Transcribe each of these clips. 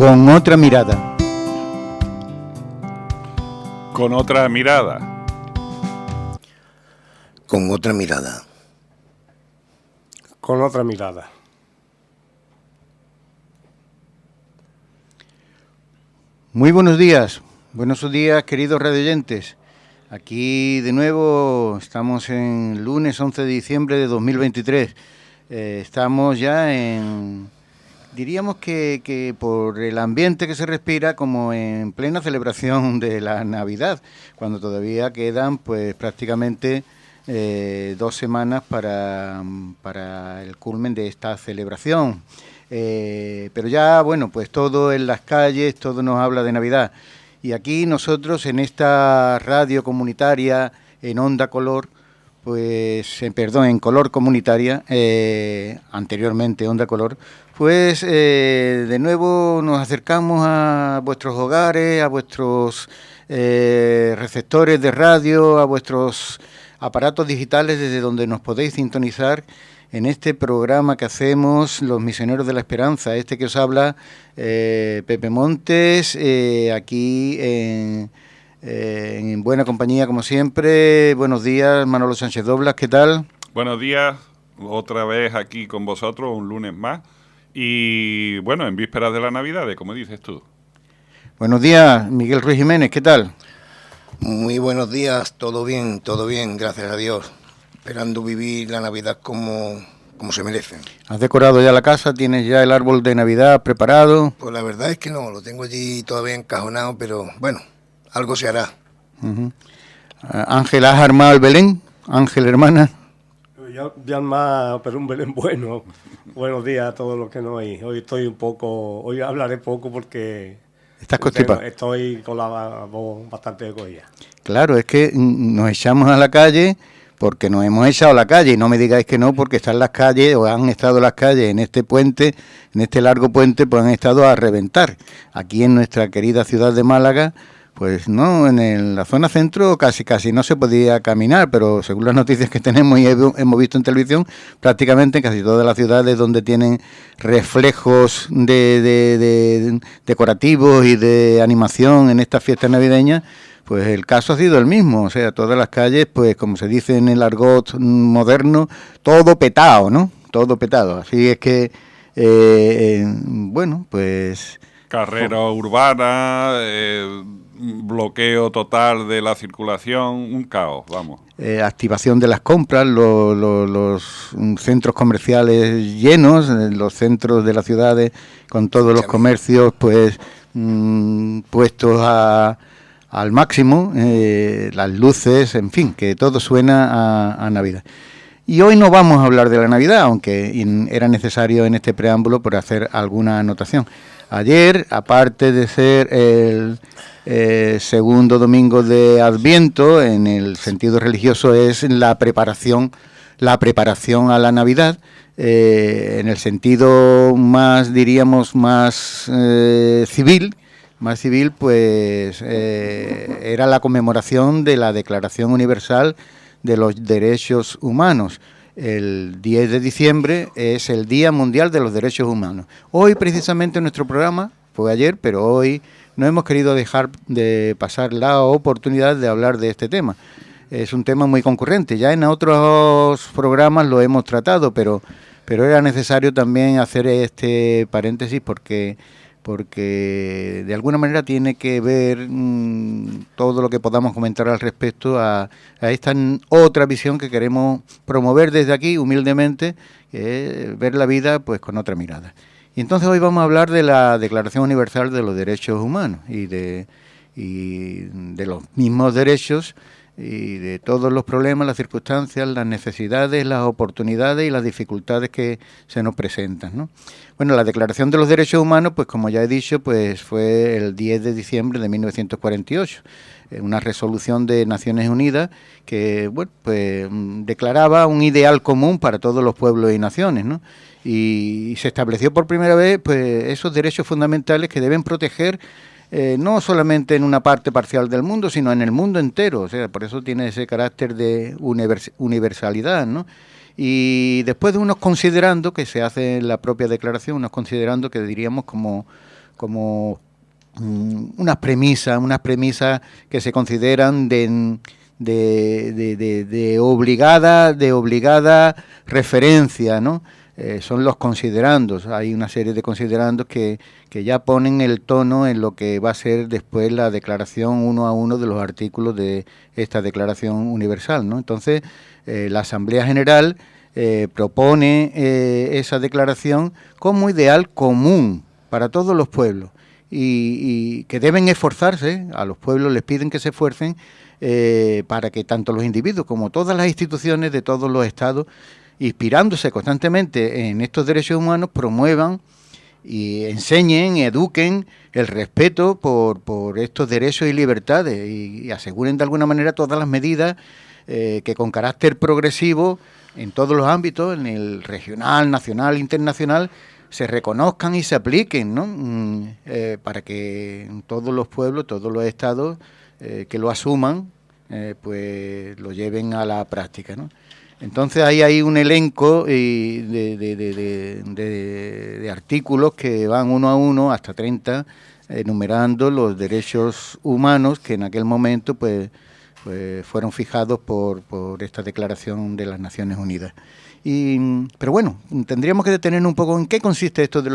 Con otra mirada. Con otra mirada. Con otra mirada. Con otra mirada. Muy buenos días queridos radioyentes. Aquí de nuevo estamos en lunes 11 de diciembre de 2023. Estamos ya diríamos que por el ambiente que se respira, como en plena celebración de la Navidad, cuando todavía quedan pues prácticamente 2 semanas para el culmen de esta celebración. Pero ya, bueno, pues todo en las calles, todo nos habla de Navidad. Y aquí nosotros en esta radio comunitaria, en Onda Color, en Color Comunitaria, anteriormente Onda Color, pues de nuevo nos acercamos a vuestros hogares, a vuestros receptores de radio, a vuestros aparatos digitales desde donde nos podéis sintonizar en este programa que hacemos Los Misioneros de la Esperanza, que os habla Pepe Montes, aquí en buena compañía como siempre. Buenos días, Manolo Sánchez Doblas, ¿qué tal? Buenos días, otra vez aquí con vosotros, un lunes más, y bueno, en vísperas de la Navidad, como dices tú. Buenos días, Miguel Ruiz Jiménez, ¿qué tal? Muy buenos días, todo bien, gracias a Dios. Esperando vivir la Navidad como se merece. ¿Has decorado ya la casa? ¿Tienes ya el árbol de Navidad preparado? Pues la verdad es que no, lo tengo allí todavía encajonado, pero bueno, algo se hará. Uh-huh. Ángel, ¿has armado el Belén? Ángel, hermana. Ya he armado, pero un Belén bueno. Buenos días a todos los que no hay. Hoy hablaré poco porque... ¿Estás constipado? Estoy con la voz bastante de cogida. Claro, es que nos echamos a la calle porque nos hemos echado a la calle, y no me digáis que no, porque están las calles, o han estado las calles en este puente, en este largo puente, pues han estado a reventar. Aquí en nuestra querida ciudad de Málaga, pues no, en la zona centro casi no se podía caminar, pero según las noticias que tenemos y hemos visto en televisión, prácticamente en casi todas las ciudades donde tienen reflejos de decorativos y de animación en estas fiestas navideñas, pues el caso ha sido el mismo. O sea, todas las calles, pues como se dice en el argot moderno, todo petado, ¿no? Todo petado. Así es que, bueno, pues... Carrera urbana, bloqueo total de la circulación, un caos, vamos. Activación de las compras, los centros comerciales llenos, los centros de las ciudades con todos los comercios pues puestos al máximo, las luces, en fin, que todo suena a Navidad. Y hoy no vamos a hablar de la Navidad, aunque era necesario en este preámbulo por hacer alguna anotación. Ayer, aparte de ser el segundo domingo de Adviento, en el sentido religioso es la preparación a la Navidad, en el sentido más, diríamos, más civil, pues era la conmemoración de la Declaración Universal de los Derechos Humanos. El 10 de diciembre es el Día Mundial de los Derechos Humanos. Hoy precisamente nuestro programa, fue ayer, pero hoy no hemos querido dejar de pasar la oportunidad de hablar de este tema. Es un tema muy concurrente, ya en otros programas lo hemos tratado, pero era necesario también hacer este paréntesis porque de alguna manera tiene que ver todo lo que podamos comentar al respecto a esta otra visión que queremos promover desde aquí humildemente, ver la vida pues con otra mirada. Y entonces hoy vamos a hablar de la Declaración Universal de los Derechos Humanos y de los mismos derechos y de todos los problemas, las circunstancias, las necesidades, las oportunidades y las dificultades que se nos presentan, ¿no? Bueno, la Declaración de los Derechos Humanos, pues como ya he dicho, pues fue el 10 de diciembre de 1948, una resolución de Naciones Unidas que, bueno, pues declaraba un ideal común para todos los pueblos y naciones, ¿no? Y se estableció por primera vez, pues, esos derechos fundamentales que deben proteger no solamente en una parte parcial del mundo, sino en el mundo entero. O sea, por eso tiene ese carácter de universalidad, ¿no? Y después de unos considerando, que se hace en la propia declaración, unos considerando que diríamos como unas premisas que se consideran de obligada referencia, ¿no? Son los considerandos. Hay una serie de considerandos que ya ponen el tono en lo que va a ser después la declaración uno a uno de los artículos de esta Declaración Universal, ¿no? Entonces, la Asamblea General propone esa declaración como ideal común para todos los pueblos y que deben esforzarse, a los pueblos les piden que se esfuercen para que tanto los individuos como todas las instituciones de todos los estados, inspirándose constantemente en estos derechos humanos, promuevan y enseñen, eduquen el respeto por estos derechos y libertades y aseguren de alguna manera todas las medidas que con carácter progresivo en todos los ámbitos, en el regional, nacional, internacional, se reconozcan y se apliquen, ¿no? Para que todos los pueblos, todos los estados que lo asuman, pues lo lleven a la práctica, ¿no? Entonces hay un elenco de artículos que van uno a uno hasta 30, enumerando los derechos humanos que en aquel momento pues fueron fijados por esta Declaración de las Naciones Unidas. Pero bueno, tendríamos que detenernos un poco en qué consiste esto de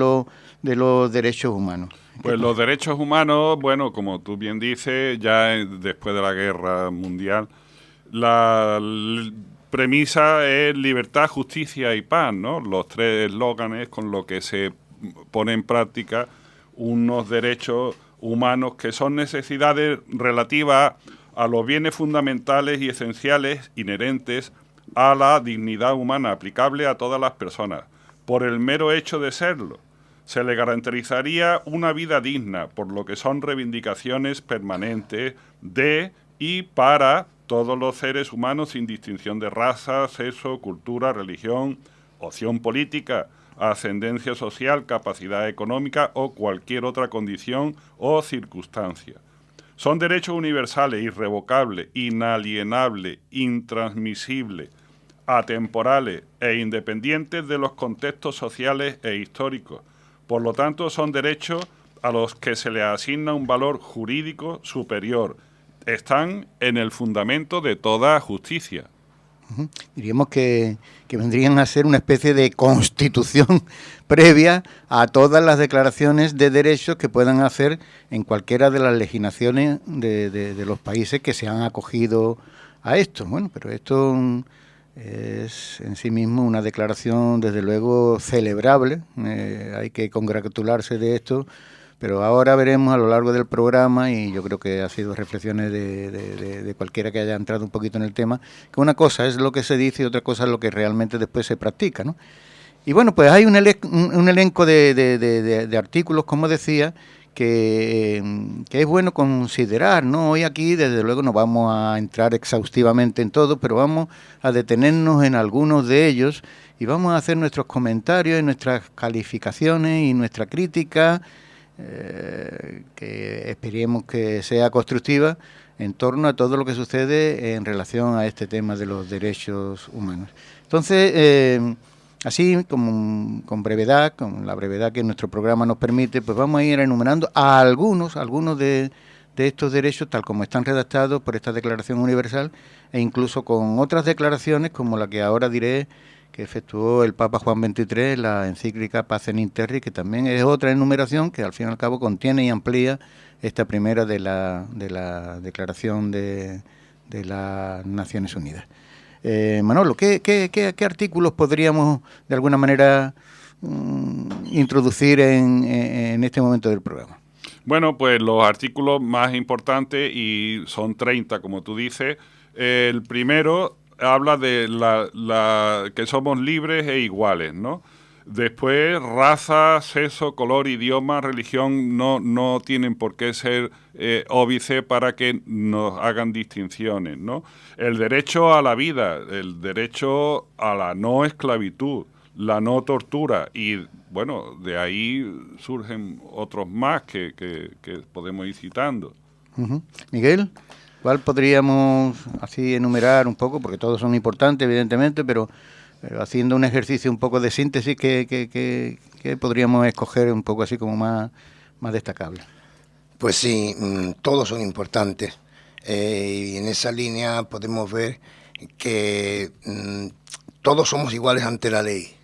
los derechos humanos. Pues los derechos humanos, bueno, como tú bien dices, ya después de la Guerra Mundial, la premisa es libertad, justicia y paz, ¿no? Los tres eslóganes con los que se pone en práctica unos derechos humanos que son necesidades relativas a los bienes fundamentales y esenciales inherentes a la dignidad humana aplicable a todas las personas. Por el mero hecho de serlo, se le garantizaría una vida digna, por lo que son reivindicaciones permanentes de y para todos los seres humanos sin distinción de raza, sexo, cultura, religión, opción política, ascendencia social, capacidad económica o cualquier otra condición o circunstancia. Son derechos universales, irrevocables, inalienables, intransmisibles, atemporales e independientes de los contextos sociales e históricos. Por lo tanto, son derechos a los que se les asigna un valor jurídico superior. Están en el fundamento de toda justicia. Diríamos que vendrían a ser una especie de constitución previa a todas las declaraciones de derechos que puedan hacer en cualquiera de las legislaciones de los países que se han acogido a esto. Bueno, pero esto es en sí mismo una declaración desde luego celebrable, hay que congratularse de esto, pero ahora veremos a lo largo del programa, y yo creo que ha sido reflexiones de cualquiera que haya entrado un poquito en el tema, que una cosa es lo que se dice y otra cosa es lo que realmente después se practica, ¿no? Y bueno, pues hay un elenco de artículos, como decía, que es bueno considerar, ¿no? Hoy aquí, desde luego, no vamos a entrar exhaustivamente en todo, pero vamos a detenernos en algunos de ellos y vamos a hacer nuestros comentarios y nuestras calificaciones y nuestra crítica, que esperemos que sea constructiva en torno a todo lo que sucede en relación a este tema de los derechos humanos. Entonces, así como con brevedad, con la brevedad que nuestro programa nos permite, pues vamos a ir enumerando a algunos de estos derechos tal como están redactados por esta Declaración Universal, e incluso con otras declaraciones como la que ahora diré, que efectuó el Papa Juan XXIII, la encíclica Pacem in Terris, que también es otra enumeración que al fin y al cabo contiene y amplía esta primera de la Declaración de las Naciones Unidas. Manolo, ¿qué artículos podríamos de alguna manera introducir en este momento del programa? Bueno, pues los artículos más importantes, y son 30, como tú dices. El primero habla de que somos libres e iguales, ¿no? Después, raza, sexo, color, idioma, religión no tienen por qué ser óbice para que nos hagan distinciones, ¿no? El derecho a la vida, el derecho a la no esclavitud, la no tortura, y bueno, de ahí surgen otros más que podemos ir citando. Uh-huh. Miguel, ¿cuál podríamos así enumerar un poco? Porque todos son importantes, evidentemente, pero haciendo un ejercicio un poco de síntesis, ¿qué podríamos escoger un poco así como más más destacables. Pues sí, todos son importantes. Y en esa línea podemos ver que todos somos iguales ante la ley,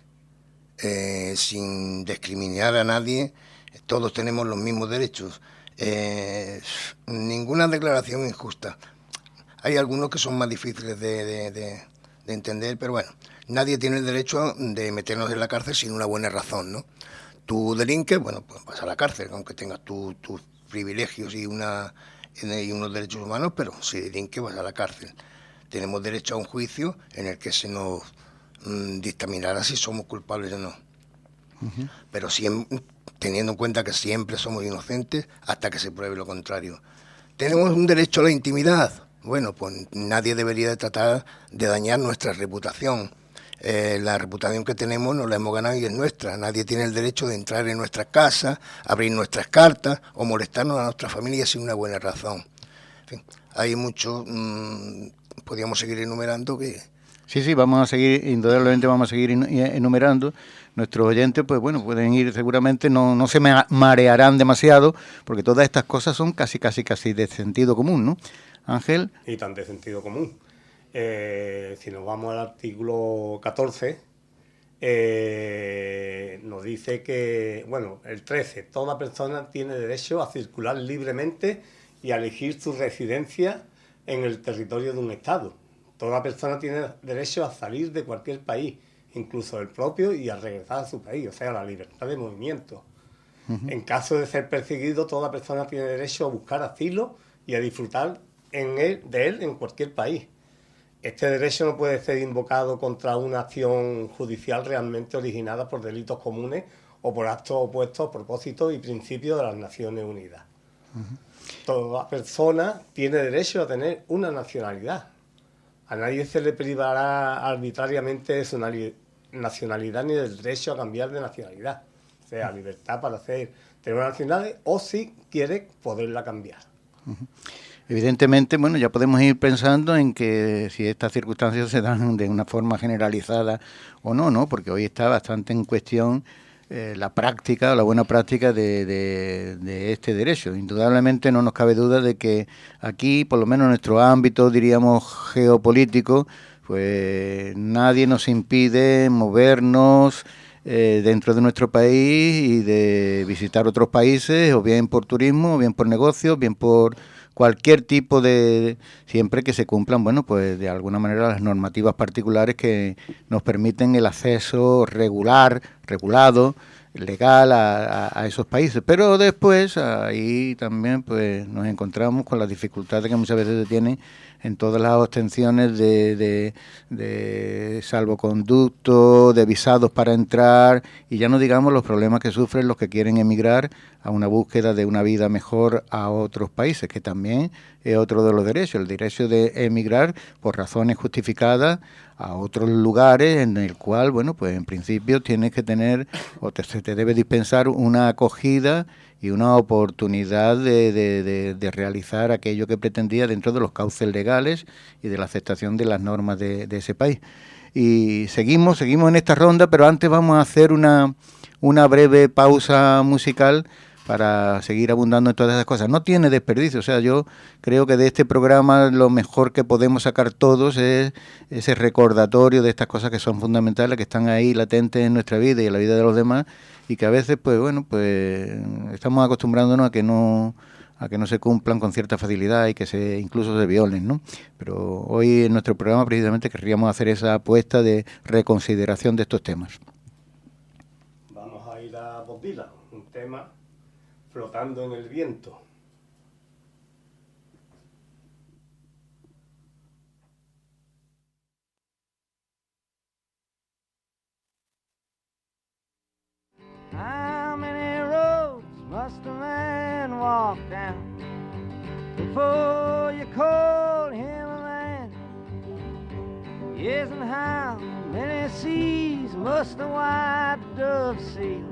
sin discriminar a nadie, todos tenemos los mismos derechos. Ninguna declaración injusta. Hay algunos que son más difíciles de entender, pero bueno, nadie tiene el derecho de meternos en la cárcel sin una buena razón, ¿no? Tú delinques, bueno, pues vas a la cárcel, aunque tengas tus privilegios y unos derechos humanos, pero si delinques vas a la cárcel. Tenemos derecho a un juicio en el que se nos dictaminará si somos culpables o no. Uh-huh. Pero siempre, teniendo en cuenta que siempre somos inocentes hasta que se pruebe lo contrario. Tenemos un derecho a la intimidad. Bueno, pues nadie debería de tratar de dañar nuestra reputación. La reputación que tenemos nos la hemos ganado y es nuestra. Nadie tiene el derecho de entrar en nuestras casas, abrir nuestras cartas o molestarnos a nuestra familia sin una buena razón. En fin, hay mucho, podríamos seguir enumerando que... Sí, vamos a seguir, indudablemente vamos a seguir enumerando. Nuestros oyentes, pues bueno, pueden ir seguramente, no se marearán demasiado, porque todas estas cosas son casi de sentido común, ¿no? Ángel. Y tan de sentido común. Si nos vamos al artículo 14, nos dice que, bueno, el 13, toda persona tiene derecho a circular libremente y a elegir su residencia en el territorio de un Estado. Toda persona tiene derecho a salir de cualquier país, incluso el propio, y a regresar a su país, o sea, la libertad de movimiento. Uh-huh. En caso de ser perseguido, toda persona tiene derecho a buscar asilo y a disfrutar de él en cualquier país. Este derecho no puede ser invocado contra una acción judicial realmente originada por delitos comunes o por actos opuestos a propósitos y principios de las Naciones Unidas. Uh-huh. Toda persona tiene derecho a tener una nacionalidad. A nadie se le privará arbitrariamente de su nacionalidad ni del derecho a cambiar de nacionalidad. O sea, libertad para tener una nacionalidad o, si quiere, poderla cambiar. Uh-huh. Evidentemente, bueno, ya podemos ir pensando en que si estas circunstancias se dan de una forma generalizada o no, porque hoy está bastante en cuestión la práctica, la buena práctica de este derecho. Indudablemente no nos cabe duda de que aquí, por lo menos en nuestro ámbito, diríamos, geopolítico, pues nadie nos impide movernos dentro de nuestro país y de visitar otros países, o bien por turismo, o bien por negocios, bien por cualquier tipo de, siempre que se cumplan, bueno, pues de alguna manera las normativas particulares que nos permiten el acceso regulado, legal a esos países. Pero después ahí también pues nos encontramos con las dificultades que muchas veces se tienen en todas las obtenciones de salvoconducto, de visados para entrar, y ya no digamos los problemas que sufren los que quieren emigrar a una búsqueda de una vida mejor a otros países, que también es otro de los derechos, el derecho de emigrar por razones justificadas a otros lugares en el cual, bueno, pues en principio tienes que tener, se te debe dispensar una acogida y una oportunidad de realizar aquello que pretendía dentro de los cauces legales y de la aceptación de las normas de ese país. Y seguimos en esta ronda, pero antes vamos a hacer una breve pausa musical para seguir abundando en todas esas cosas. No tiene desperdicio, o sea, yo creo que de este programa lo mejor que podemos sacar todos es ese recordatorio de estas cosas que son fundamentales, que están ahí latentes en nuestra vida y en la vida de los demás, y que a veces, pues bueno, pues estamos acostumbrándonos a que no se cumplan con cierta facilidad y que incluso se violen, ¿no? Pero hoy en nuestro programa precisamente querríamos hacer esa apuesta de reconsideración de estos temas. Vamos a ir a Bob Dylan, un tema flotando en el viento. How many roads must a man walk down before you call him a man? Yes, and how many seas must a white dove sail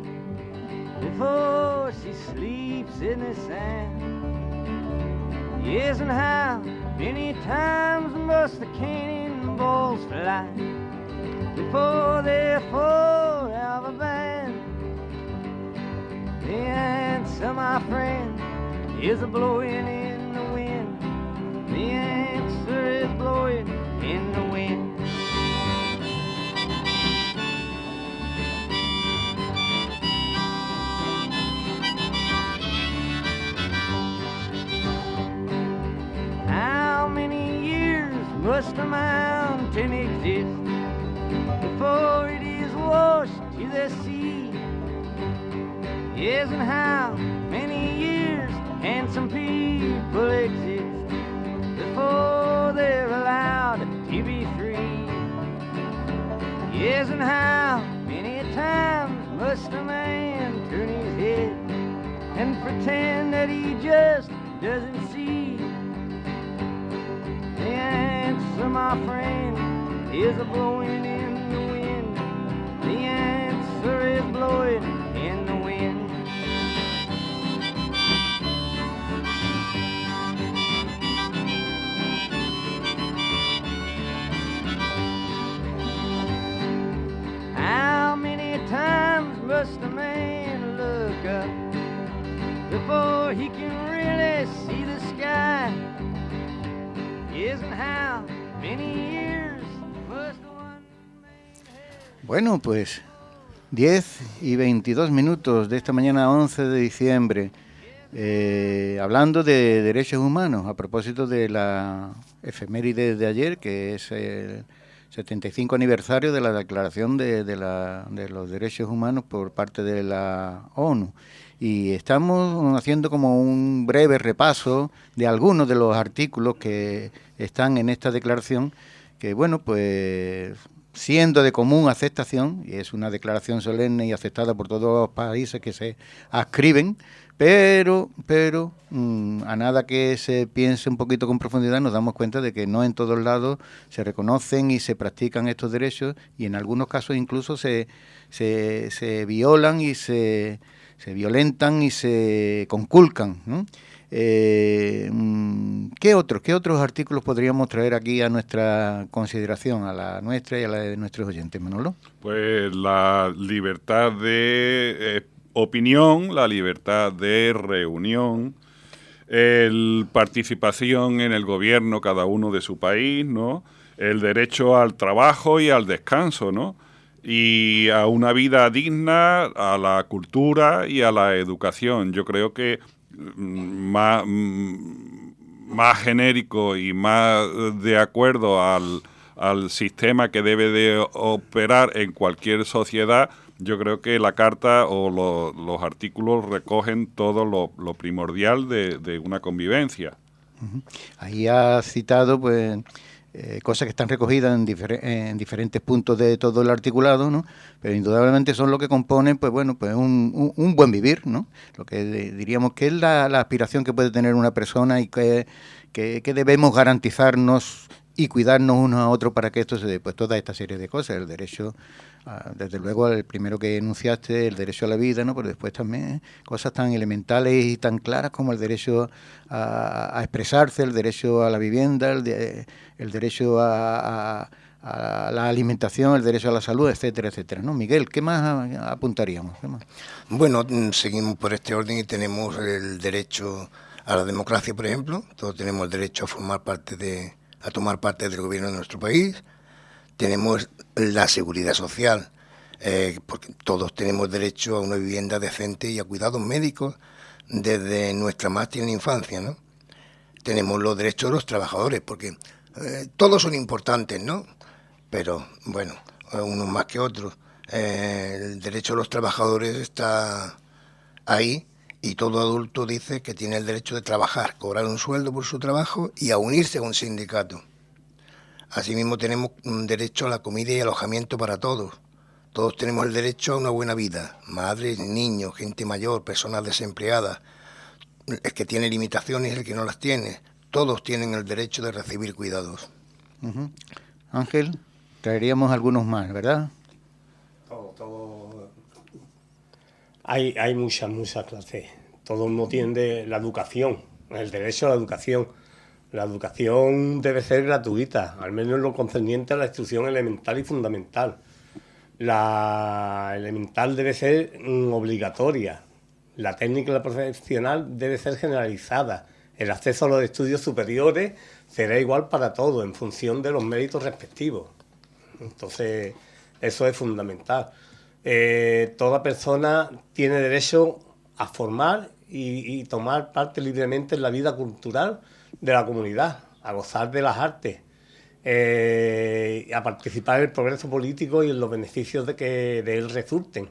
before she sleeps in the sand? Yes, and how many times must the cannonballs fly before they're forever banned? The answer answer, my friend, is a blowing in the wind. The answer is blowing in the wind. How many years must a mountain exist before it is washed to the sea? Yes, and how many years can some people exist before they're allowed to be free? Yes, and how many times must a man turn his head and pretend that he just doesn't see? The answer, my friend, is a blowing in the wind. The answer is blowing in the wind. How many times must a man look up before he can really see the sky? Yes, and how many years must one man have? Bueno, pues 10:22 de esta mañana 11 de diciembre, hablando de derechos humanos, a propósito de la efeméride de ayer, que es el 75 aniversario de la Declaración de los Derechos Humanos por parte de la ONU. Y estamos haciendo como un breve repaso de algunos de los artículos que están en esta declaración, que bueno, pues siendo de común aceptación, y es una declaración solemne y aceptada por todos los países que se adscriben, pero a nada que se piense un poquito con profundidad nos damos cuenta de que no en todos lados se reconocen y se practican estos derechos, y en algunos casos incluso se violan y se violentan y se conculcan, ¿no? ¿Qué otros artículos podríamos traer aquí a nuestra consideración, a la nuestra y a la de nuestros oyentes, Manolo? Pues la libertad de opinión, la libertad de reunión, el participación en el gobierno cada uno de su país, ¿no? El derecho al trabajo y al descanso, ¿no? Y a una vida digna, a la cultura y a la educación. Yo creo que más genérico y más de acuerdo al sistema que debe de operar en cualquier sociedad, yo creo que la Carta o los artículos recogen todo lo primordial de una convivencia. Ahí ha citado pues cosas que están recogidas en diferentes puntos de todo el articulado, ¿no? Pero indudablemente son lo que componen, pues bueno, pues un buen vivir, ¿no? Lo que diríamos que es la aspiración que puede tener una persona y que debemos garantizarnos y cuidarnos unos a otros para que esto se dé. Pues toda esta serie de cosas, el derecho, desde luego el primero que enunciaste, el derecho a la vida, ¿no? Pero después también cosas tan elementales y tan claras como el derecho a expresarse, el derecho a la vivienda, el derecho a la alimentación, el derecho a la salud, etcétera, etcétera, ¿no? Miguel, ¿qué más apuntaríamos? ¿Qué más? Bueno, seguimos por este orden y tenemos el derecho a la democracia, por ejemplo. Todos tenemos el derecho a tomar parte del gobierno de nuestro país. Tenemos la seguridad social, porque todos tenemos derecho a una vivienda decente y a cuidados médicos desde nuestra más tierna infancia, ¿no? Tenemos los derechos de los trabajadores, porque todos son importantes, ¿no? Pero, bueno, unos más que otros. El derecho de los trabajadores está ahí, y todo adulto dice que tiene el derecho de trabajar, cobrar un sueldo por su trabajo y a unirse a un sindicato. Asimismo tenemos un derecho a la comida y alojamiento para todos. Todos tenemos el derecho a una buena vida. Madres, niños, gente mayor, personas desempleadas. El que tiene limitaciones, el que no las tiene. Todos tienen el derecho de recibir cuidados. Uh-huh. Ángel, traeríamos algunos más, ¿verdad? Todo. Hay muchas clases. Todo el mundo tiene la educación, el derecho a la educación. La educación debe ser gratuita, al menos en lo concerniente a la instrucción elemental y fundamental. La elemental debe ser obligatoria. La técnica y la profesional debe ser generalizada. El acceso a los estudios superiores será igual para todos, en función de los méritos respectivos. Entonces, eso es fundamental. Toda persona tiene derecho a formar y tomar parte libremente en la vida cultural de la comunidad, a gozar de las artes, a participar en el progreso político y en los beneficios de él resulten.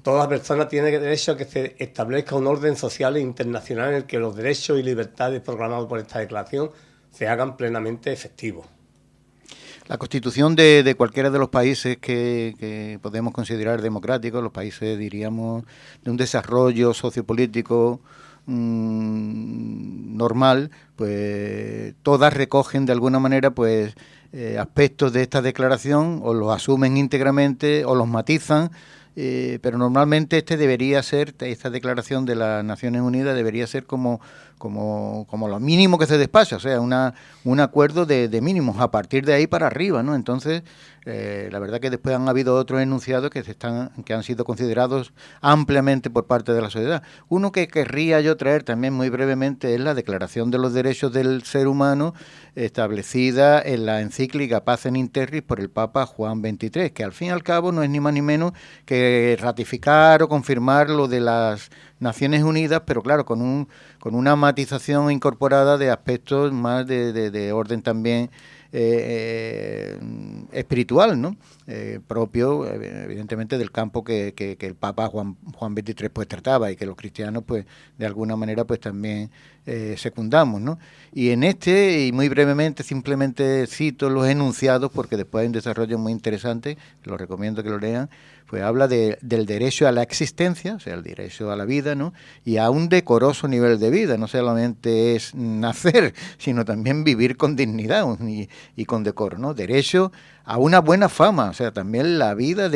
Toda persona tiene derecho a que se establezca un orden social e internacional en el que los derechos y libertades proclamados por esta declaración se hagan plenamente efectivos. La constitución de cualquiera de los países que podemos considerar democráticos, los países, diríamos, de un desarrollo sociopolítico normal, pues todas recogen de alguna manera pues aspectos de esta declaración, o los asumen íntegramente o los matizan. Pero normalmente esta declaración de las Naciones Unidas debería ser como lo mínimo que se despacha, o sea, un acuerdo de mínimos, a partir de ahí para arriba, ¿no? Entonces, la verdad que después han habido otros enunciados que han sido considerados ampliamente por parte de la sociedad. Uno que querría yo traer también muy brevemente es la Declaración de los Derechos del Ser Humano, establecida en la encíclica Pacem in Terris por el Papa Juan XXIII, que al fin y al cabo no es ni más ni menos que ratificar o confirmar lo de las Naciones Unidas, pero claro, con una matización incorporada de aspectos más de orden también espiritual, ¿no? Propio, evidentemente, del campo que el Papa Juan XXIII pues trataba, y que los cristianos pues de alguna manera pues también secundamos, ¿no? Y y muy brevemente, simplemente cito los enunciados, porque después hay un desarrollo muy interesante, que lo recomiendo que lo lean. Pues habla del derecho a la existencia, o sea, el derecho a la vida, ¿no? Y a un decoroso nivel de vida. No solamente es nacer, sino también vivir con dignidad y con decoro, ¿no? Derecho a una buena fama, o sea, también la vida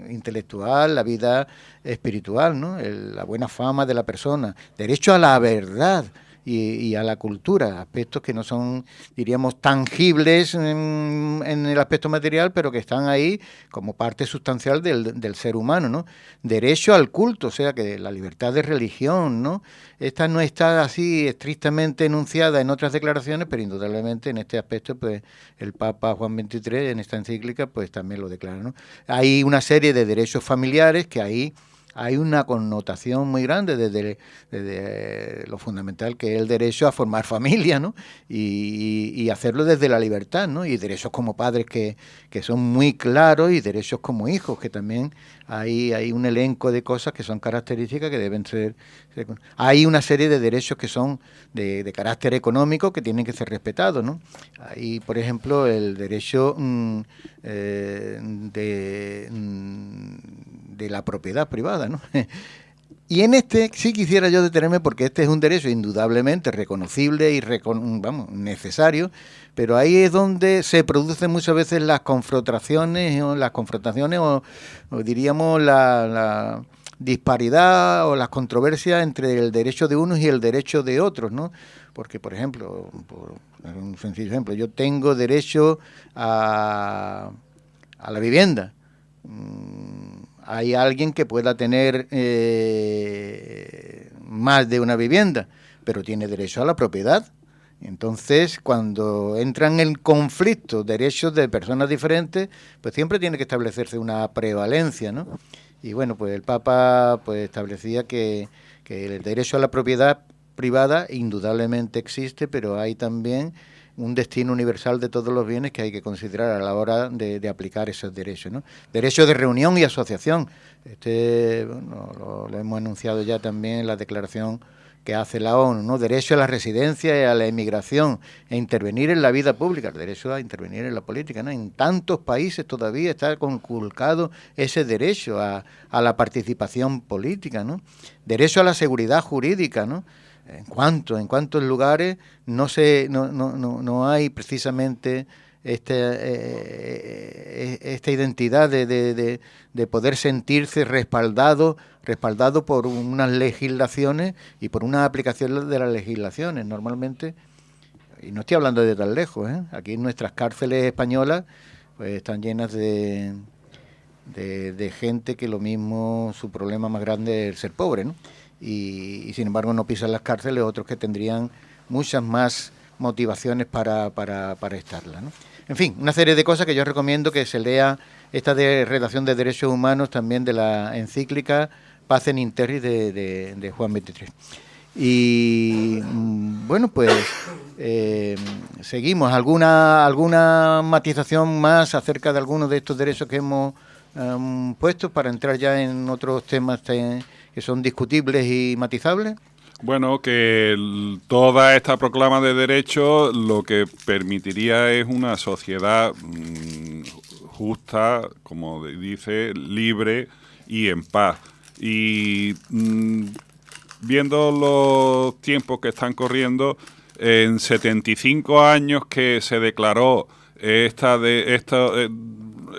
intelectual, la vida espiritual, ¿no? La buena fama de la persona. Derecho a la verdad y a la cultura, aspectos que no son, diríamos, tangibles en el aspecto material, pero que están ahí como parte sustancial del ser humano, ¿no? Derecho al culto, o sea, que la libertad de religión, ¿no? Esta no está así estrictamente enunciada en otras declaraciones, pero indudablemente en este aspecto, pues, el Papa Juan XXIII, en esta encíclica, pues también lo declara, ¿no? Hay una serie de derechos familiares que ahí hay una connotación muy grande desde lo fundamental, que es el derecho a formar familia, ¿no? Y hacerlo desde la libertad, ¿no? Y derechos como padres que son muy claros, y derechos como hijos, que también hay un elenco de cosas que son características que deben ser. Hay una serie de derechos que son de carácter económico que tienen que ser respetados, ¿no? Hay, por ejemplo, el derecho de la propiedad privada, ¿no? Y en este sí quisiera yo detenerme, porque este es un derecho indudablemente reconocible y necesario, pero ahí es donde se producen muchas veces las confrontaciones o diríamos la disparidad o las controversias entre el derecho de unos y el derecho de otros, ¿no? Porque, por ejemplo, por un sencillo ejemplo, yo tengo derecho a la vivienda. Hay alguien que pueda tener más de una vivienda, pero tiene derecho a la propiedad. Entonces, cuando entran en conflicto derechos de personas diferentes, pues siempre tiene que establecerse una prevalencia, ¿no? Y bueno, pues el Papa pues establecía que el derecho a la propiedad privada indudablemente existe, pero hay también un destino universal de todos los bienes que hay que considerar a la hora de aplicar esos derechos, ¿no? Derecho de reunión y asociación. Lo hemos anunciado ya también en la declaración que hace la ONU, ¿no? Derecho a la residencia y a la emigración, e intervenir en la vida pública, el derecho a intervenir en la política, ¿no? En tantos países todavía está conculcado ese derecho a la participación política, ¿no? Derecho a la seguridad jurídica, ¿no? En cuántos lugares no hay precisamente esta identidad de poder sentirse respaldado por unas legislaciones y por una aplicación de las legislaciones. Normalmente, y no estoy hablando de tan lejos, aquí nuestras cárceles españolas pues están llenas de de gente que lo mismo su problema más grande es ser pobre, ¿no? Y sin embargo no pisan las cárceles, otros que tendrían muchas más motivaciones para estarla, ¿no? En fin, una serie de cosas que yo recomiendo que se lea esta de redacción de derechos humanos, también de la encíclica Pacem in Terris de Juan XXIII. Y bueno, pues seguimos. ¿Alguna matización más acerca de algunos de estos derechos que hemos puesto para entrar ya en otros temas que son discutibles y matizables? Bueno, que toda esta proclama de derechos lo que permitiría es una sociedad justa, como dice, libre y en paz. Y viendo los tiempos que están corriendo, en 75 años que se declaró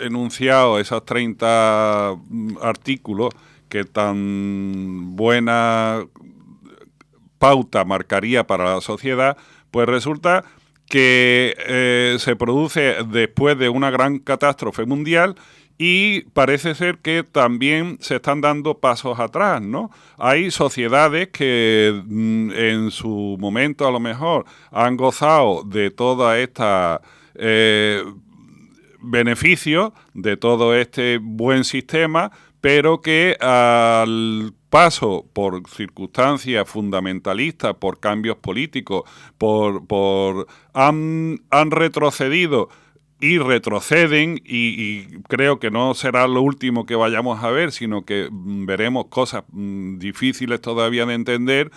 enunciado, esos 30 artículos que tan buena pauta marcaría para la sociedad, pues resulta que se produce después de una gran catástrofe mundial y parece ser que también se están dando pasos atrás, ¿no? Hay sociedades que en su momento a lo mejor han gozado de toda esta beneficios, de todo este buen sistema, pero que al paso por circunstancias fundamentalistas, por cambios políticos, han retrocedido y retroceden, y creo que no será lo último que vayamos a ver, sino que veremos cosas difíciles todavía de entender,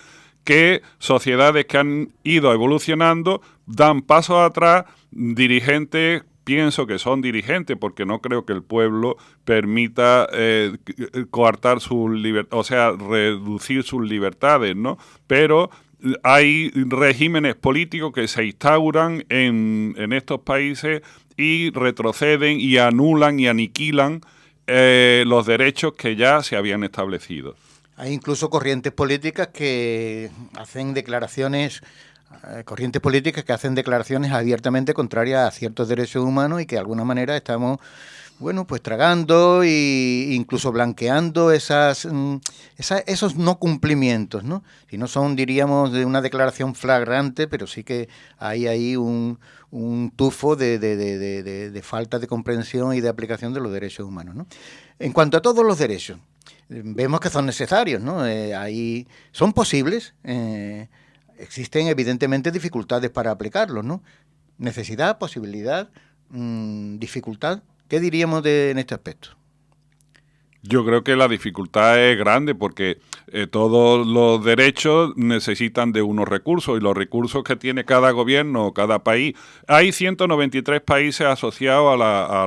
que sociedades que han ido evolucionando dan pasos atrás, dirigentes, pienso que son dirigentes, porque no creo que el pueblo permita coartar sus libertades, o sea, reducir sus libertades, ¿no? Pero hay regímenes políticos que se instauran en estos países y retroceden y anulan y aniquilan los derechos que ya se habían establecido. Hay incluso corrientes políticas que hacen declaraciones abiertamente contrarias a ciertos derechos humanos y que de alguna manera estamos, bueno, pues tragando e incluso blanqueando esos no cumplimientos, ¿no? Si no son, diríamos, de una declaración flagrante, pero sí que hay ahí un tufo de falta de comprensión y de aplicación de los derechos humanos, ¿no? En cuanto a todos los derechos, vemos que son necesarios, ¿no? Ahí son posibles. Existen evidentemente dificultades para aplicarlos, ¿no? Necesidad, posibilidad, dificultad. ¿Qué diríamos en este aspecto? Yo creo que la dificultad es grande porque todos los derechos necesitan de unos recursos y los recursos que tiene cada gobierno o cada país. Hay 193 países asociados a la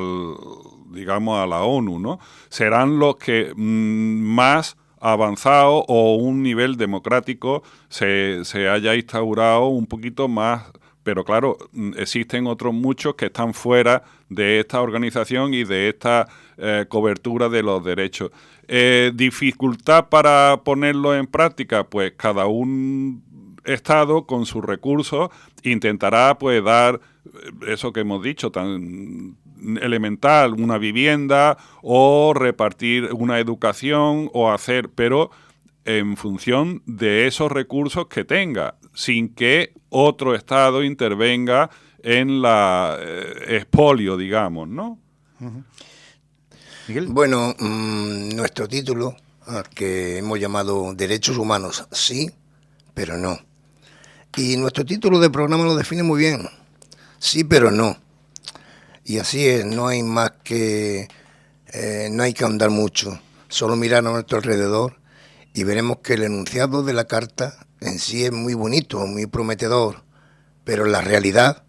ONU, ¿no? Serán los que más avanzado o un nivel democrático se haya instaurado un poquito más, pero claro, existen otros muchos que están fuera de esta organización y de esta cobertura de los derechos. ¿Dificultad para ponerlo en práctica? Pues cada un Estado con sus recursos intentará pues dar eso que hemos dicho, tan elemental, una vivienda o repartir una educación o hacer, pero en función de esos recursos que tenga, sin que otro Estado intervenga en la expolio, digamos, ¿no? Uh-huh. Miguel. Bueno, nuestro título, que hemos llamado Derechos Humanos, sí, pero no. Y nuestro título de programa lo define muy bien, sí, pero no. Y así es, no hay más que, no hay que ahondar mucho, solo mirar a nuestro alrededor y veremos que el enunciado de la carta en sí es muy bonito, muy prometedor, pero la realidad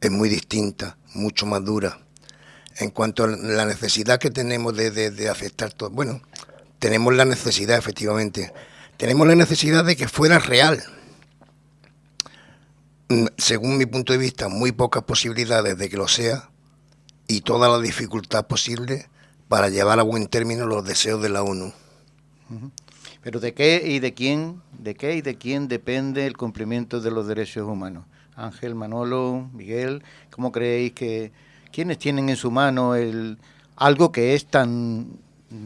es muy distinta, mucho más dura. En cuanto a la necesidad que tenemos de aceptar todo, bueno, tenemos la necesidad, efectivamente, tenemos la necesidad de que fuera real. Según mi punto de vista, muy pocas posibilidades de que lo sea, y toda la dificultad posible para llevar a buen término los deseos de la ONU. Pero ¿de qué y de quién depende el cumplimiento de los derechos humanos? Ángel, Manolo, Miguel, ¿cómo creéis que quiénes tienen en su mano algo que es tan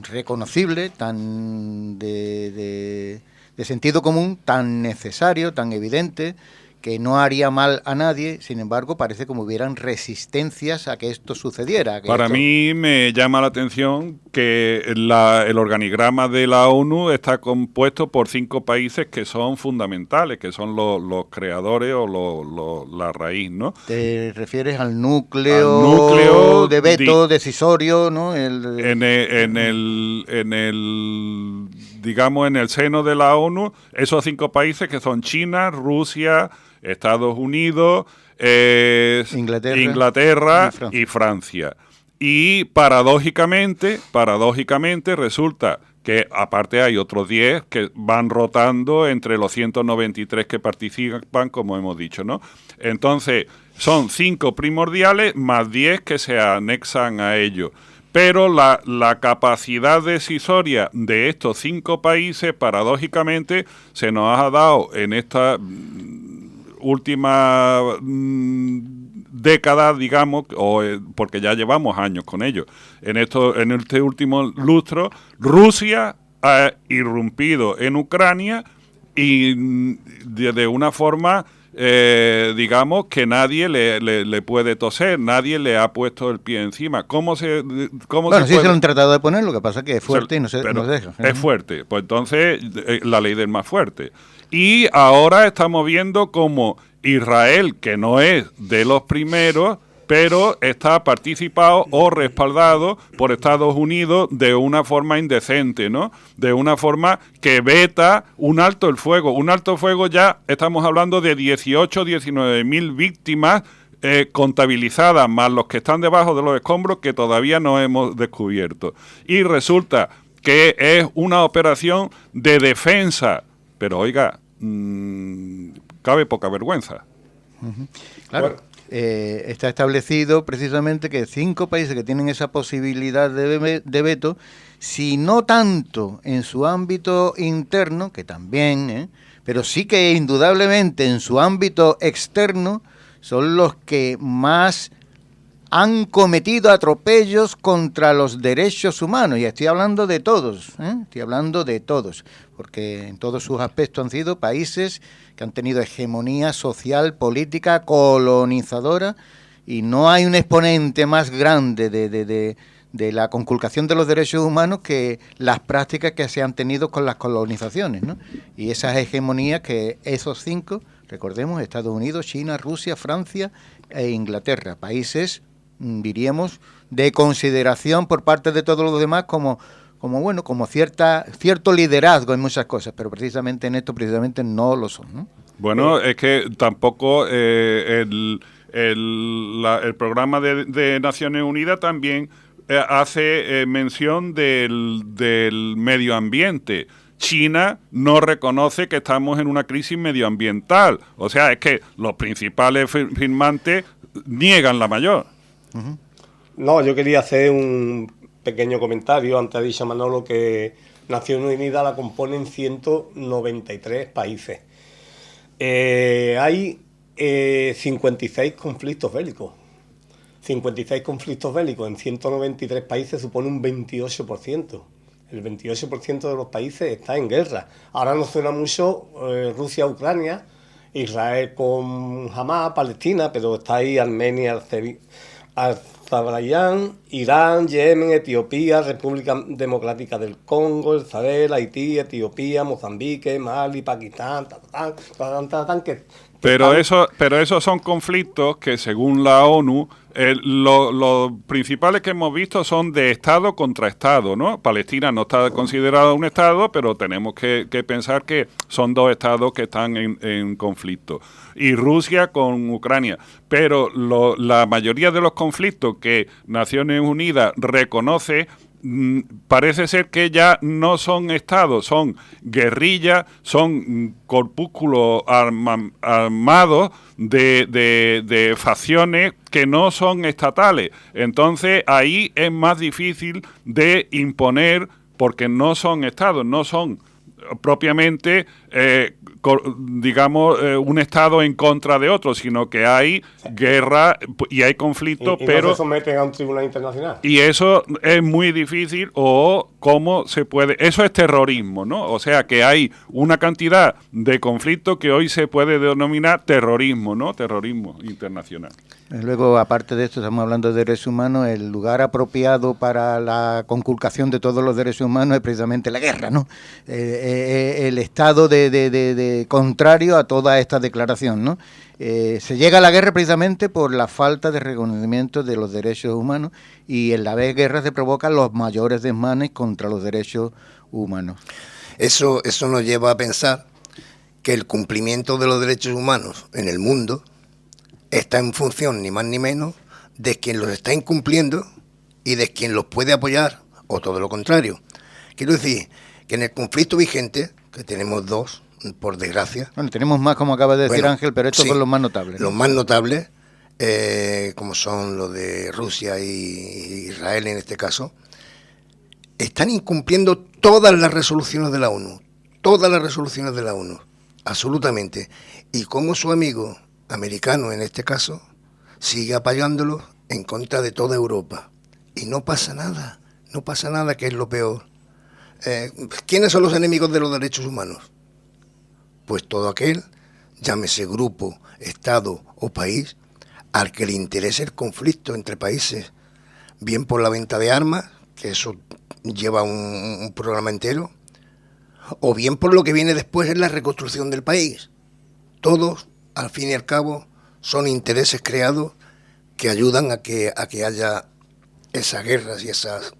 reconocible, tan de sentido común, tan necesario, tan evidente, que no haría mal a nadie. Sin embargo, parece como hubieran resistencias a que esto sucediera. Para mí me llama la atención que el organigrama de la ONU está compuesto por 5 países que son fundamentales, que son los creadores o la raíz, ¿no? ¿Te refieres al núcleo de veto decisorio, ¿no? Digamos, en el seno de la ONU, esos 5 países que son China, Rusia, Estados Unidos, Inglaterra y Francia. Y paradójicamente resulta que aparte hay otros 10 que van rotando entre los 193 que participan, como hemos dicho, ¿no? Entonces, son 5 primordiales más 10 que se anexan a ellos. Pero la capacidad decisoria de estos 5 países, paradójicamente, se nos ha dado en esta última década, digamos, porque ya llevamos años con ellos. En este último lustro, Rusia ha irrumpido en Ucrania y de una forma, digamos, que nadie le puede toser, nadie le ha puesto el pie encima. Bueno, sí se lo han tratado de poner, lo que pasa es que es fuerte y no se deja. Es fuerte, pues entonces la ley del más fuerte. Y ahora estamos viendo como Israel, que no es de los primeros, pero está participado o respaldado por Estados Unidos de una forma indecente, ¿no? De una forma que veta un alto el fuego. Un alto el fuego, ya estamos hablando de 19.000 víctimas contabilizadas, más los que están debajo de los escombros que todavía no hemos descubierto. Y resulta que es una operación de defensa. Pero oiga, cabe poca vergüenza. Claro, está establecido precisamente que 5 países que tienen esa posibilidad de veto, si no tanto en su ámbito interno, que también, pero sí que indudablemente en su ámbito externo, son los que más han cometido atropellos contra los derechos humanos, y estoy hablando de todos, porque en todos sus aspectos han sido países que han tenido hegemonía social, política, colonizadora, y no hay un exponente más grande de la conculcación de los derechos humanos que las prácticas que se han tenido con las colonizaciones, ¿no? Y esas hegemonías que esos 5, recordemos, Estados Unidos, China, Rusia, Francia e Inglaterra, países, diríamos, de consideración por parte de todos los demás como cierto liderazgo en muchas cosas, pero precisamente en esto no lo son, ¿no? Bueno, es que tampoco el programa de Naciones Unidas también hace mención del medio ambiente. China no reconoce que estamos en una crisis medioambiental. O sea, es que los principales firmantes niegan la mayor. Uh-huh. No, yo quería hacer un pequeño comentario. Antes ha dicho Manolo que Naciones Unidas la componen 193 países. Hay 56 conflictos bélicos. 56 conflictos bélicos en 193 países supone un 28%. El 28% de los países está en guerra. Ahora nos suena mucho Rusia-Ucrania, Israel con Hamas, Palestina, pero está ahí Armenia, Azerbaiyán, Irán, Yemen, Etiopía, República Democrática del Congo, El Sahel, Haití, Etiopía, Mozambique, Mali, Pakistán, pero esos son conflictos que, según la ONU, los principales que hemos visto son de Estado contra Estado, ¿no? Palestina no está considerado un Estado, pero tenemos que pensar que son 2 Estados que están en conflicto. Y Rusia con Ucrania. Pero la mayoría de los conflictos que Naciones Unidas reconoce, parece ser que ya no son estados, son guerrillas, son corpúsculos armados de facciones que no son estatales. Entonces ahí es más difícil de imponer, porque no son estados, no son propiamente digamos, un Estado en contra de otro, sino que hay guerra y hay conflictos, pero... no se someten a un tribunal internacional. Y eso es muy difícil, o cómo se puede... Eso es terrorismo, ¿no? O sea, que hay una cantidad de conflictos que hoy se puede denominar terrorismo, ¿no? Terrorismo internacional. Luego, aparte de esto, estamos hablando de derechos humanos. El lugar apropiado para la conculcación de todos los derechos humanos es precisamente la guerra, ¿no? El estado de contrario a toda esta declaración, ¿no? Se llega a la guerra precisamente por la falta de reconocimiento de los derechos humanos, y en la guerra se provocan los mayores desmanes contra los derechos humanos. Eso nos lleva a pensar que el cumplimiento de los derechos humanos en el mundo está en función, ni más ni menos, de quien los está incumpliendo y de quien los puede apoyar, o todo lo contrario. Quiero decir que en el conflicto vigente, que tenemos dos, por desgracia... Bueno, tenemos más, como acaba de decir Ángel, pero estos son los más notables, ¿no? Los más notables, como son los de Rusia y Israel en este caso, están incumpliendo todas las resoluciones de la ONU, absolutamente. Y como su amigo americano en este caso sigue apoyándolos en contra de toda Europa, y no pasa nada, que es lo peor. ¿Quiénes son los enemigos de los derechos humanos? Pues todo aquel, llámese grupo, estado o país, al que le interese el conflicto entre países, bien por la venta de armas, que eso lleva un programa entero, o bien por lo que viene después en la reconstrucción del país. Todos, al fin y al cabo, son intereses creados que ayudan a que haya esas guerras y esas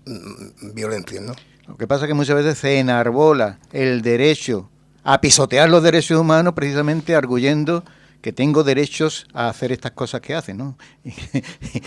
violencias, ¿no? Lo que pasa es que muchas veces se enarbola el derecho a pisotear los derechos humanos, precisamente arguyendo que tengo derechos a hacer estas cosas que hacen, ¿no?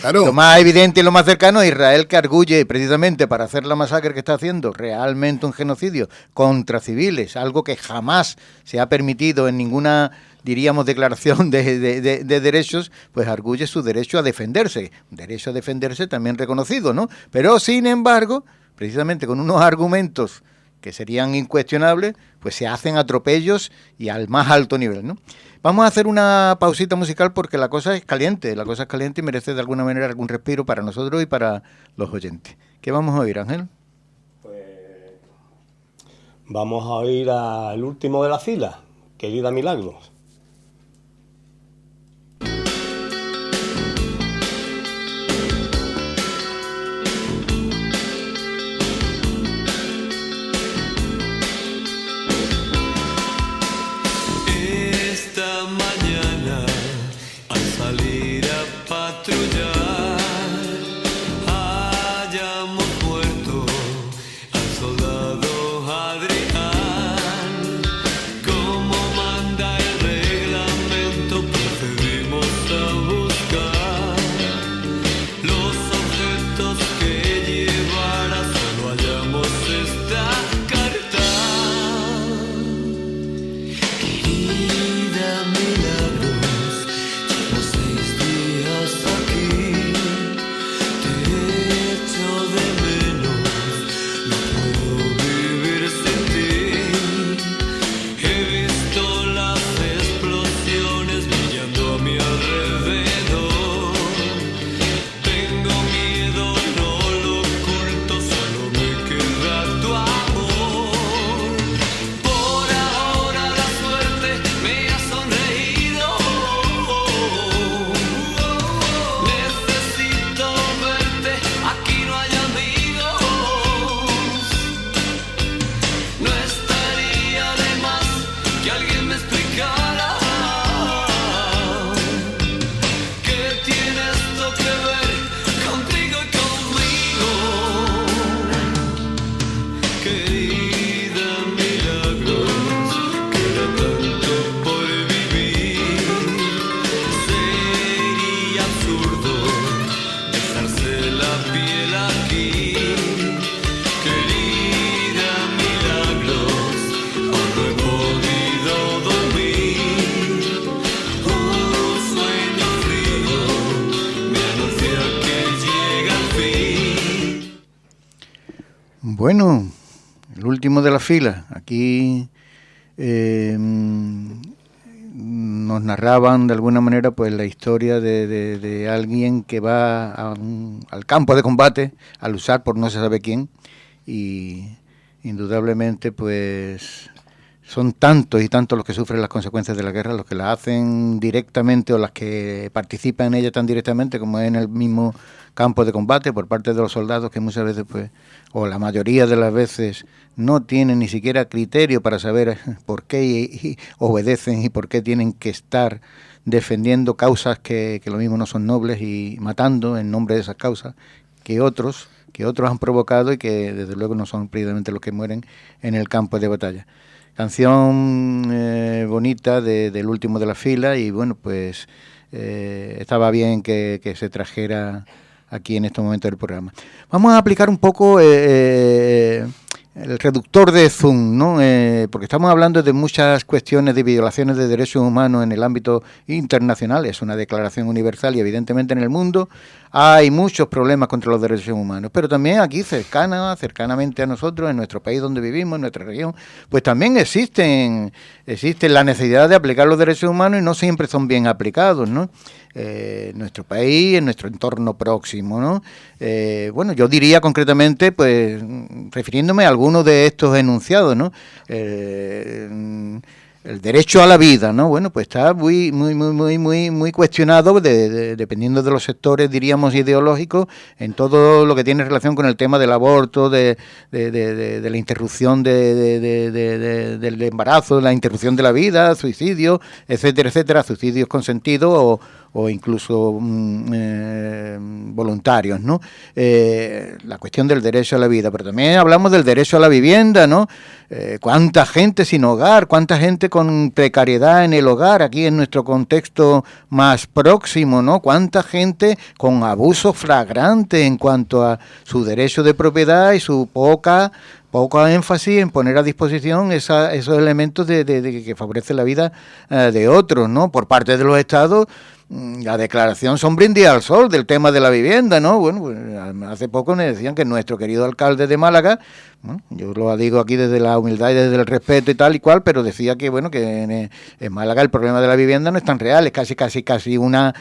Claro. Lo más evidente y lo más cercano es Israel, que arguye precisamente para hacer la masacre que está haciendo, realmente un genocidio contra civiles, algo que jamás se ha permitido en ninguna, diríamos, declaración de derechos, pues arguye su derecho a defenderse, un derecho a defenderse también reconocido, ¿no? Pero, sin embargo, precisamente con unos argumentos que serían incuestionables, pues se hacen atropellos y al más alto nivel, ¿no? Vamos a hacer una pausita musical porque la cosa es caliente y merece de alguna manera algún respiro para nosotros y para los oyentes. ¿Qué vamos a oír, Ángel? Pues vamos a oír al último de la fila, Querida Milagros. Bueno, el último de la fila. Aquí nos narraban de alguna manera pues la historia de alguien que va al campo de combate a luchar por no se sabe quién, y indudablemente pues son tantos y tantos los que sufren las consecuencias de la guerra, los que la hacen directamente o las que participan en ella tan directamente como en el mismo campo de combate por parte de los soldados, que muchas veces pues, o la mayoría de las veces, no tienen ni siquiera criterio para saber por qué y obedecen y por qué tienen que estar defendiendo causas que lo mismo no son nobles y matando en nombre de esas causas que otros han provocado y que desde luego no son precisamente los que mueren en el campo de batalla. Canción bonita del último de la fila, y bueno, pues estaba bien que se trajera aquí en estos momentos del programa. Vamos a aplicar un poco el reductor de Zoom, ¿no? Porque estamos hablando de muchas cuestiones de violaciones de derechos humanos en el ámbito internacional. Es una declaración universal y evidentemente en el mundo hay muchos problemas contra los derechos humanos, pero también aquí cercanamente a nosotros, en nuestro país donde vivimos, en nuestra región, pues también existe la necesidad de aplicar los derechos humanos y no siempre son bien aplicados, ¿no? En nuestro país, en nuestro entorno próximo, ¿no? Bueno, yo diría concretamente, pues, refiriéndome a algunos de estos enunciados, ¿no? El derecho a la vida, ¿no? Bueno, pues está muy cuestionado dependiendo de los sectores, diríamos, ideológicos, en todo lo que tiene relación con el tema del aborto, de la interrupción del embarazo, de la interrupción de la vida, suicidio, etcétera, suicidios consentidos o incluso voluntarios, ¿no? La cuestión del derecho a la vida, pero también hablamos del derecho a la vivienda, ¿no? Cuánta gente sin hogar, cuánta gente con precariedad en el hogar, aquí en nuestro contexto más próximo, ¿no? Cuánta gente con abusos flagrantes en cuanto a su derecho de propiedad y su poca énfasis en poner a disposición esos elementos de que favorecen la vida de otros, ¿no? Por parte de los estados. La declaración son brindis al sol del tema de la vivienda, ¿no? Bueno, pues hace poco me decían que nuestro querido alcalde de Málaga, bueno, yo lo digo aquí desde la humildad y desde el respeto y tal y cual, pero decía que bueno, que en Málaga el problema de la vivienda no es tan real, es casi una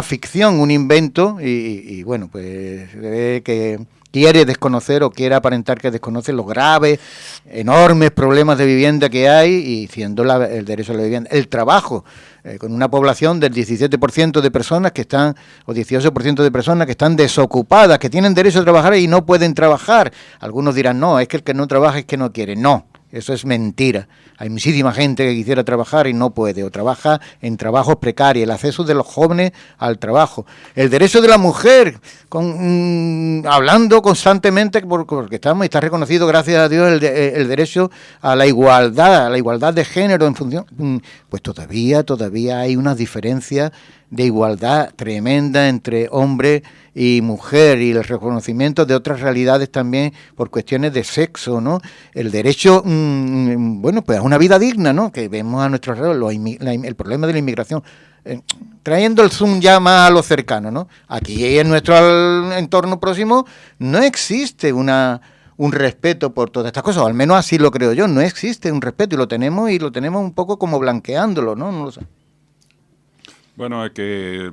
ficción, un invento, y bueno, pues se ve que quiere desconocer o quiere aparentar que desconoce los graves, enormes problemas de vivienda que hay, y siendo el derecho a la vivienda, el trabajo, con una población del 17% de personas que están, o 18% de personas que están desocupadas, que tienen derecho a trabajar y no pueden trabajar. Algunos dirán, no, es que el que no trabaja es que no quiere. No, eso es mentira. Hay muchísima gente que quisiera trabajar y no puede, o trabaja en trabajos precarios, el acceso de los jóvenes al trabajo. El derecho de la mujer, hablando constantemente, porque está reconocido, gracias a Dios, el derecho a la igualdad de género en función, pues todavía hay unas diferencias de igualdad tremenda entre hombre y mujer, y el reconocimiento de otras realidades también por cuestiones de sexo, ¿no? El derecho, bueno, pues a una vida digna, ¿no? Que vemos a nuestro alrededor, el problema de la inmigración, trayendo el zoom ya más a lo cercano, ¿no? Aquí en nuestro entorno próximo no existe un respeto por todas estas cosas, o al menos así lo creo yo, no existe un respeto, y lo tenemos un poco como blanqueándolo, ¿no? No lo sé. Bueno, es que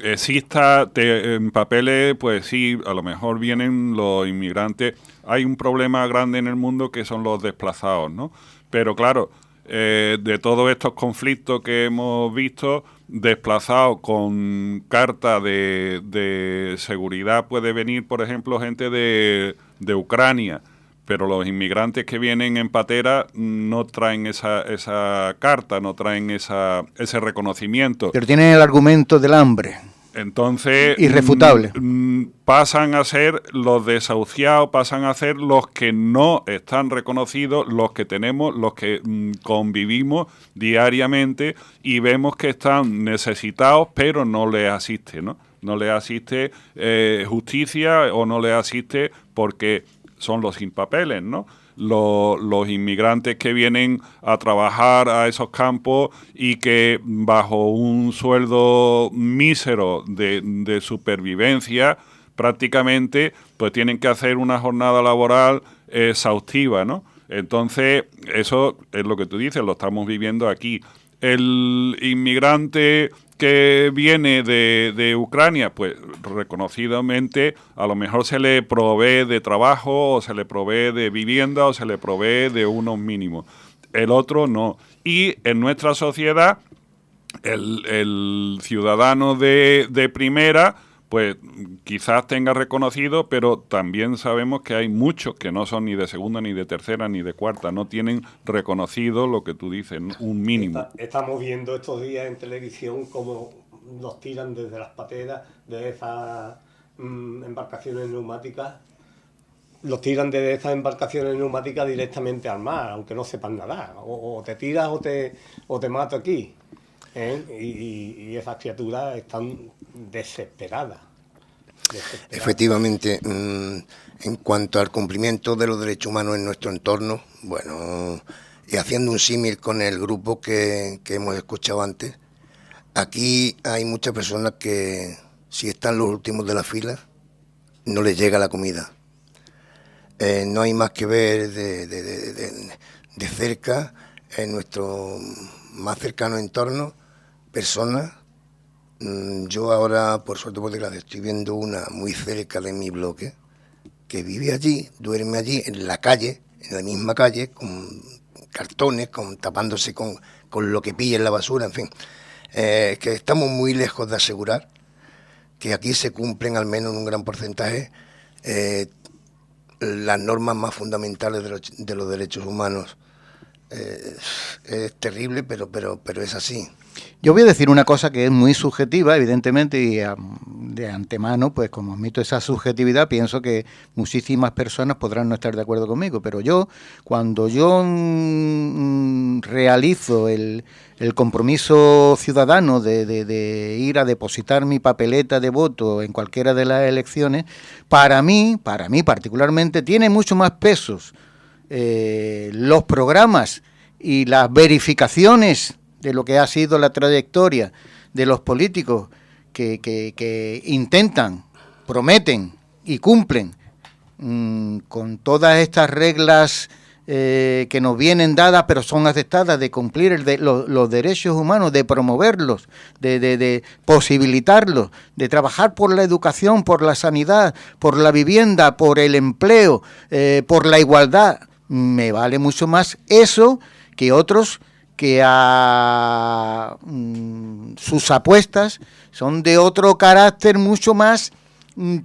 exista en papeles, pues sí, a lo mejor vienen los inmigrantes. Hay un problema grande en el mundo que son los desplazados, ¿no? Pero claro, de todos estos conflictos que hemos visto, desplazados con carta de seguridad puede venir, por ejemplo, gente de Ucrania. Pero los inmigrantes que vienen en patera no traen esa carta, no traen ese reconocimiento. Pero tienen el argumento del hambre. Entonces, irrefutable. Pasan a ser los desahuciados, pasan a ser los que no están reconocidos, los que tenemos, los que convivimos diariamente y vemos que están necesitados, pero no les asiste, ¿no? No les asiste justicia o no les asiste porque son los sin papeles, ¿no? Los inmigrantes que vienen a trabajar a esos campos y que bajo un sueldo mísero de supervivencia prácticamente pues tienen que hacer una jornada laboral exhaustiva, ¿no? Entonces, eso es lo que tú dices, lo estamos viviendo aquí. El inmigrante que viene de Ucrania, pues reconocidamente a lo mejor se le provee de trabajo, o se le provee de vivienda, o se le provee de unos mínimos. El otro no. Y en nuestra sociedad, el ciudadano de primera, pues quizás tenga reconocido, pero también sabemos que hay muchos que no son ni de segunda, ni de tercera, ni de cuarta, no tienen reconocido lo que tú dices, un mínimo. Estamos viendo estos días en televisión cómo nos tiran desde las pateras de esas embarcaciones neumáticas, los tiran desde esas embarcaciones neumáticas directamente al mar, aunque no sepan nadar, o te tiras o te mato aquí. Y esas criaturas están desesperadas. Efectivamente, en cuanto al cumplimiento de los derechos humanos en nuestro entorno, bueno, y haciendo un símil con el grupo que hemos escuchado antes, aquí hay muchas personas que, si están los últimos de la fila, no les llega la comida. No hay más que ver de cerca, en nuestro más cercano entorno, personas. Yo ahora, por suerte, por desgracia, estoy viendo una muy cerca de mi bloque, que vive allí, duerme allí, en la calle, en la misma calle, con cartones, tapándose con lo que pilla en la basura, en fin. Que estamos muy lejos de asegurar que aquí se cumplen, al menos en un gran porcentaje, las normas más fundamentales de los derechos humanos. Es terrible, pero es así. Yo voy a decir una cosa que es muy subjetiva, evidentemente, y de antemano, pues como admito esa subjetividad, pienso que muchísimas personas podrán no estar de acuerdo conmigo, pero cuando yo realizo el compromiso ciudadano de ir a depositar mi papeleta de voto en cualquiera de las elecciones, para mí particularmente, tiene mucho más pesos los programas y las verificaciones de lo que ha sido la trayectoria de los políticos que intentan, prometen y cumplen con todas estas reglas que nos vienen dadas, pero son aceptadas, de cumplir los derechos humanos, de promoverlos, de posibilitarlos, de trabajar por la educación, por la sanidad, por la vivienda, por el empleo, por la igualdad. Me vale mucho más eso que otros que sus apuestas son de otro carácter mucho más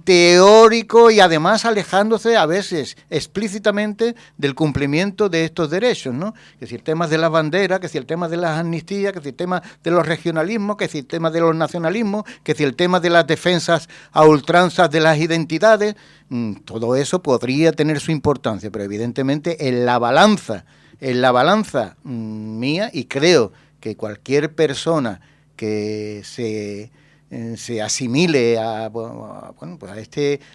teórico y además alejándose a veces explícitamente del cumplimiento de estos derechos, ¿no? Que si el tema de las banderas, que si el tema de las amnistías, que si el tema de los regionalismos, que si el tema de los nacionalismos, que si el tema de las defensas a ultranzas de las identidades, todo eso podría tener su importancia, pero evidentemente en la balanza mía, y creo que cualquier persona que se asimile a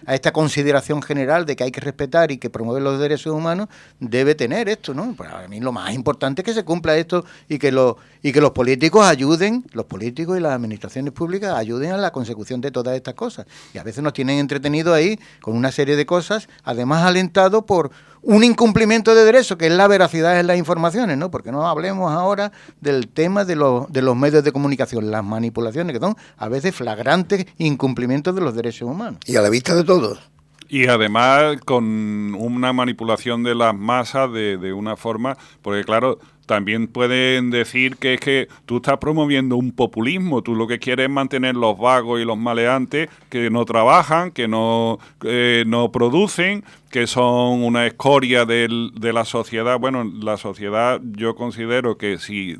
esta consideración general de que hay que respetar y que promover los derechos humanos, debe tener esto, ¿no? Para mí lo más importante es que se cumpla esto y que los políticos ayuden, los políticos y las administraciones públicas ayuden a la consecución de todas estas cosas. Y a veces nos tienen entretenidos ahí con una serie de cosas, además alentados por un incumplimiento de derechos, que es la veracidad en las informaciones, ¿no? Porque no hablemos ahora del tema de los medios de comunicación, las manipulaciones, que son a veces flagrantes incumplimientos de los derechos humanos. Y a la vista de todos. Y además con una manipulación de las masas de una forma, porque claro, también pueden decir que es que tú estás promoviendo un populismo, tú lo que quieres es mantener los vagos y los maleantes que no trabajan, que no producen, que son una escoria de la sociedad. Bueno, la sociedad, yo considero que si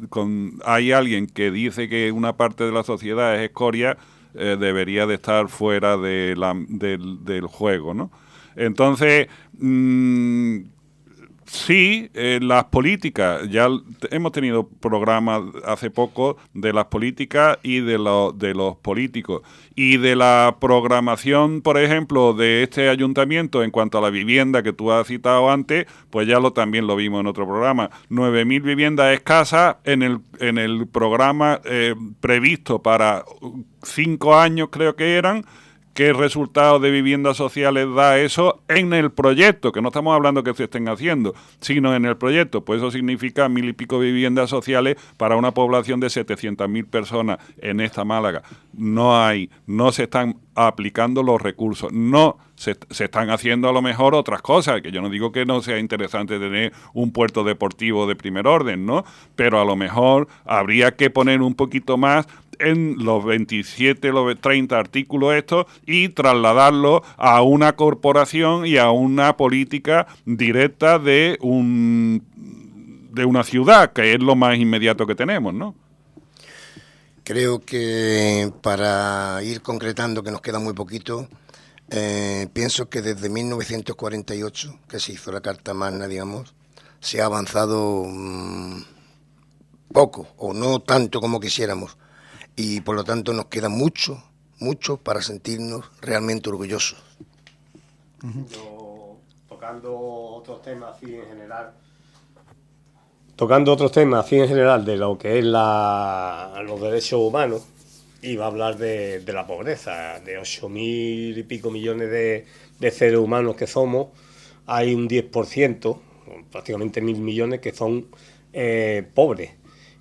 hay alguien que dice que una parte de la sociedad es escoria, debería de estar fuera del juego, ¿no? Entonces, sí, las políticas, ya hemos tenido programas hace poco de las políticas y de los políticos, y de la programación, por ejemplo, de este ayuntamiento en cuanto a la vivienda que tú has citado antes, pues ya también lo vimos en otro programa. 9.000 viviendas escasas en el programa previsto para 5 años, creo que eran, qué resultados de viviendas sociales da eso en el proyecto, que no estamos hablando que se estén haciendo, sino en el proyecto. Pues eso significa 1000 y pico viviendas sociales para una población de 700.000 personas en esta Málaga. No se están aplicando los recursos, no se están haciendo a lo mejor otras cosas, que yo no digo que no sea interesante tener un puerto deportivo de primer orden, ¿no? Pero a lo mejor habría que poner un poquito más en los 27, los 30 artículos estos y trasladarlo a una corporación y a una política directa de una ciudad, que es lo más inmediato que tenemos, ¿no? Creo que para ir concretando, que nos queda muy poquito, pienso que desde 1948, que se hizo la Carta Magna, digamos, se ha avanzado poco o no tanto como quisiéramos, y por lo tanto nos queda mucho para sentirnos realmente orgullosos. Yo, tocando otros temas así en general de lo que es los derechos humanos, iba a hablar de la pobreza. De 8.000 y pico millones de seres humanos que somos, hay un 10%, prácticamente 1.000 millones, que son pobres.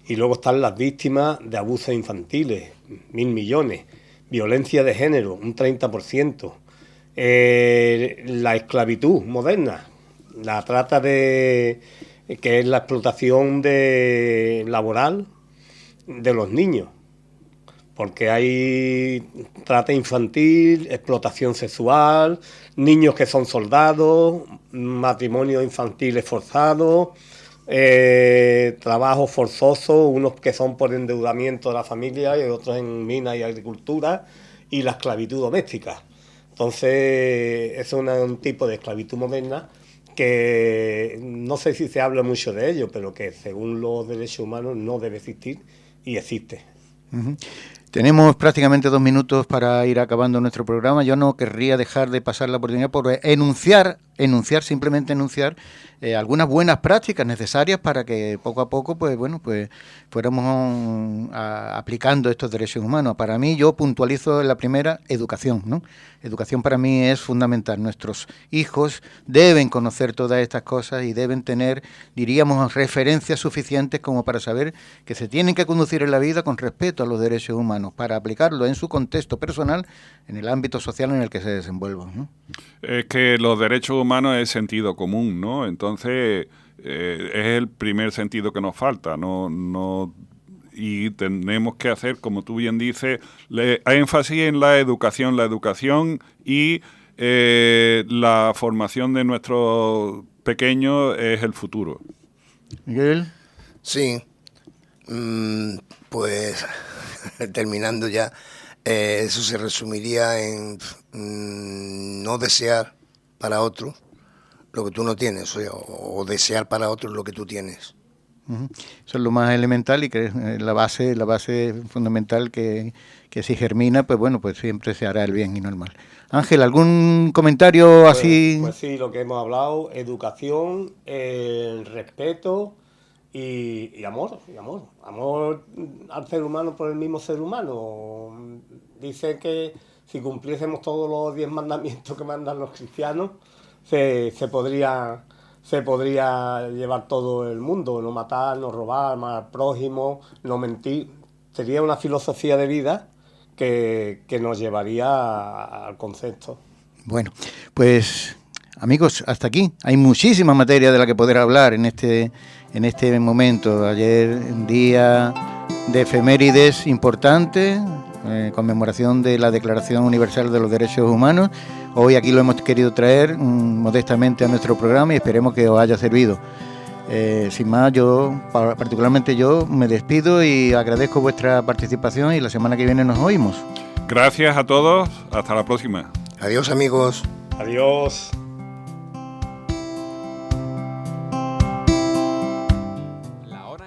Y luego están las víctimas de abusos infantiles, 1.000 millones. Violencia de género, un 30%. La esclavitud moderna, la trata que es la explotación laboral de los niños. Porque hay trata infantil, explotación sexual, niños que son soldados, matrimonios infantiles forzados, trabajo forzoso, unos que son por endeudamiento de la familia y otros en minas y agricultura, y la esclavitud doméstica. Entonces, es un tipo de esclavitud moderna que no sé si se habla mucho de ello, pero que según los derechos humanos no debe existir y existe. Uh-huh. Tenemos prácticamente 2 minutos para ir acabando nuestro programa. Yo no querría dejar de pasar la oportunidad por simplemente enunciar algunas buenas prácticas necesarias para que poco a poco, pues fuéramos aplicando estos derechos humanos. Para mí, yo puntualizo la primera, educación, ¿no? Educación para mí es fundamental. Nuestros hijos deben conocer todas estas cosas y deben tener, diríamos, referencias suficientes como para saber que se tienen que conducir en la vida con respeto a los derechos humanos, para aplicarlo en su contexto personal, en el ámbito social en el que se desenvuelvan, ¿no? Es que los derechos humanos es sentido común, ¿no? Entonces, es el primer sentido que nos falta, y tenemos que hacer, como tú bien dices, énfasis en la educación y la formación de nuestros pequeños es el futuro. Miguel. Sí, pues terminando ya, eso se resumiría en no desear para otros lo que tú no tienes, o desear para otros lo que tú tienes. Uh-huh. Eso es lo más elemental y que es la base fundamental que si germina, pues siempre se hará el bien y no el mal. Ángel, ¿algún comentario así? Pues sí, lo que hemos hablado, educación, respeto y amor al ser humano por el mismo ser humano. Dice que si cumpliésemos todos los 10 mandamientos que mandan los cristianos, se podría llevar todo el mundo, no matar, no robar, amar al prójimo, no mentir. Sería una filosofía de vida que nos llevaría al concepto. Bueno, pues amigos, hasta aquí. Hay muchísima materia de la que poder hablar en este momento. Ayer, un día de efemérides importante, conmemoración de la Declaración Universal de los Derechos Humanos. Hoy aquí lo hemos querido traer modestamente a nuestro programa y esperemos que os haya servido. Sin más, particularmente yo, me despido y agradezco vuestra participación y la semana que viene nos oímos. Gracias a todos, hasta la próxima. Adiós, amigos. Adiós.